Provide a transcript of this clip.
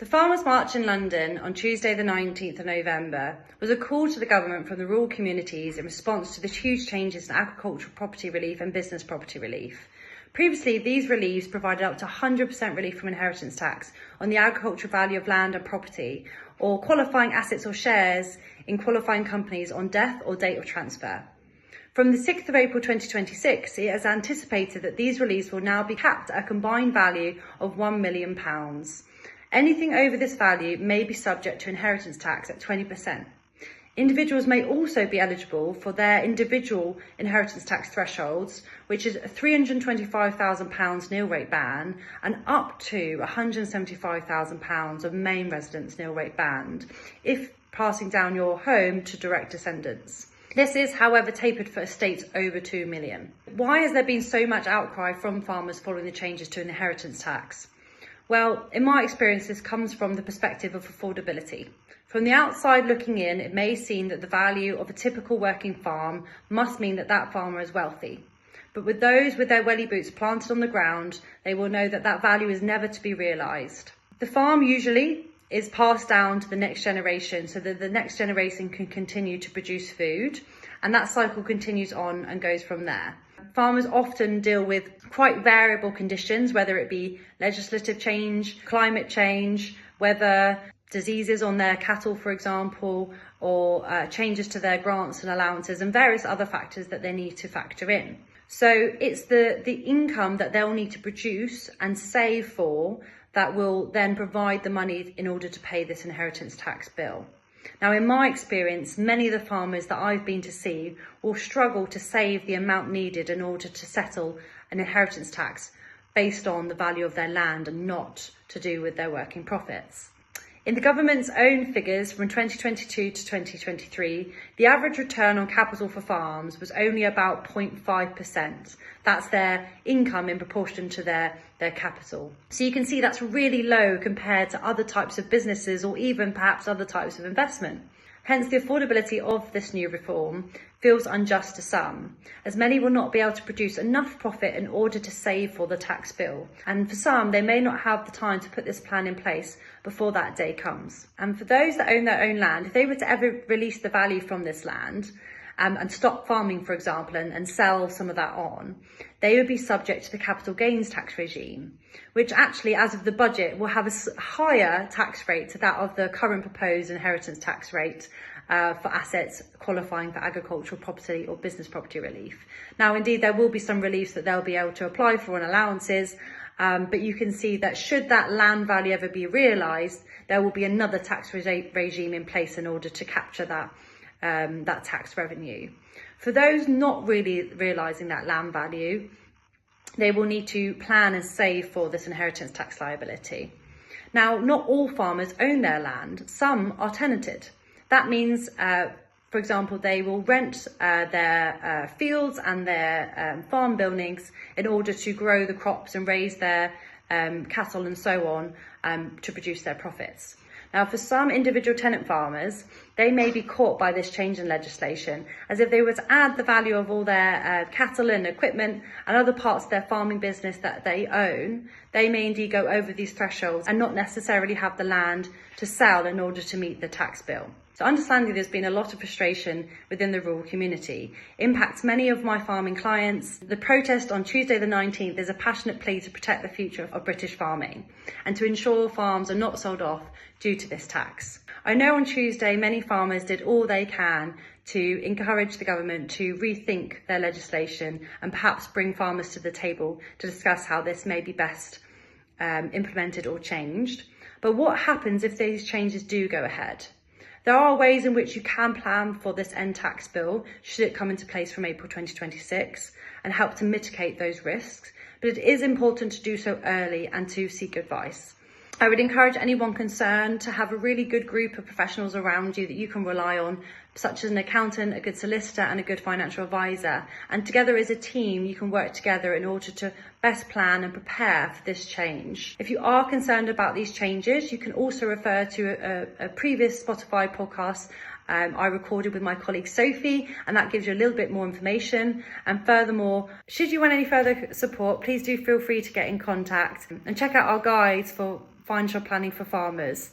The Farmers' March in London on Tuesday the 19th of November was a call to the government from the rural communities in response to the huge changes in agricultural property relief and business property relief. Previously, these reliefs provided up to 100% relief from inheritance tax on the agricultural value of land and property, or qualifying assets or shares in qualifying companies on death or date of transfer. From the 6th of April 2026, it is anticipated that these reliefs will now be capped at a combined value of £1 million. Anything over this value may be subject to inheritance tax at 20%. Individuals may also be eligible for their individual inheritance tax thresholds, which is a £325,000 nil rate ban and up to £175,000 of main residence nil rate band if passing down your home to direct descendants. This is, however, tapered for estates over 2 million. Why has there been so much outcry from farmers following the changes to inheritance tax? Well, in my experience, this comes from the perspective of affordability. From the outside looking in, it may seem that the value of a typical working farm must mean that that farmer is wealthy. But with those with their welly boots planted on the ground, they will know that that value is never to be realised. The farm usually is passed down to the next generation so that the next generation can continue to produce food, and that cycle continues on and goes from there. Farmers often deal with quite variable conditions, whether it be legislative change, climate change, weather, diseases on their cattle, for example, or changes to their grants and allowances and various other factors that they need to factor in. So it's the income that they'll need to produce and save for that will then provide the money in order to pay this inheritance tax bill. Now, in my experience, many of the farmers that I've been to see will struggle to save the amount needed in order to settle an inheritance tax based on the value of their land and not to do with their working profits. In the government's own figures from 2022 to 2023, the average return on capital for farms was only about 0.5%. That's their income in proportion to their capital. So you can see that's really low compared to other types of businesses or even perhaps other types of investment. Hence, the affordability of this new reform feels unjust to some, as many will not be able to produce enough profit in order to save for the tax bill. And for some, they may not have the time to put this plan in place before that day comes. And for those that own their own land, if they were to ever release the value from this land and stop farming, for example, and sell some of that on, they would be subject to the capital gains tax regime, which actually, as of the budget, will have a higher tax rate to that of the current proposed inheritance tax rate for assets qualifying for agricultural property or business property relief. Now, indeed, there will be some reliefs that they'll be able to apply for on allowances, but you can see that should that land value ever be realised, there will be another tax regime in place in order to capture that tax revenue. For those not really realising that land value, they will need to plan and save for this inheritance tax liability. Now, not all farmers own their land. Some are tenanted. That means, for example, they will rent their fields and their farm buildings in order to grow the crops and raise their cattle and so on to produce their profits. Now, for some individual tenant farmers, they may be caught by this change in legislation, as if they were to add the value of all their cattle and equipment and other parts of their farming business that they own, they may indeed go over these thresholds and not necessarily have the land to sell in order to meet the tax bill. So understandably, there's been a lot of frustration within the rural community. Impacts many of my farming clients. The protest on Tuesday the 19th is a passionate plea to protect the future of British farming and to ensure farms are not sold off due to this tax. I know on Tuesday many farmers did all they can to encourage the government to rethink their legislation and perhaps bring farmers to the table to discuss how this may be best implemented or changed. But what happens if these changes do go ahead? There are ways in which you can plan for this end tax bill should it come into place from April 2026 and help to mitigate those risks, but it is important to do so early and to seek advice. I would encourage anyone concerned to have a really good group of professionals around you that you can rely on, such as an accountant, a good solicitor and a good financial advisor. And together as a team, you can work together in order to best plan and prepare for this change. If you are concerned about these changes, you can also refer to a previous Spotify podcast I recorded with my colleague Sophie, and that gives you a little bit more information. And furthermore, should you want any further support, please do feel free to get in contact and check out our guides for financial planning for farmers.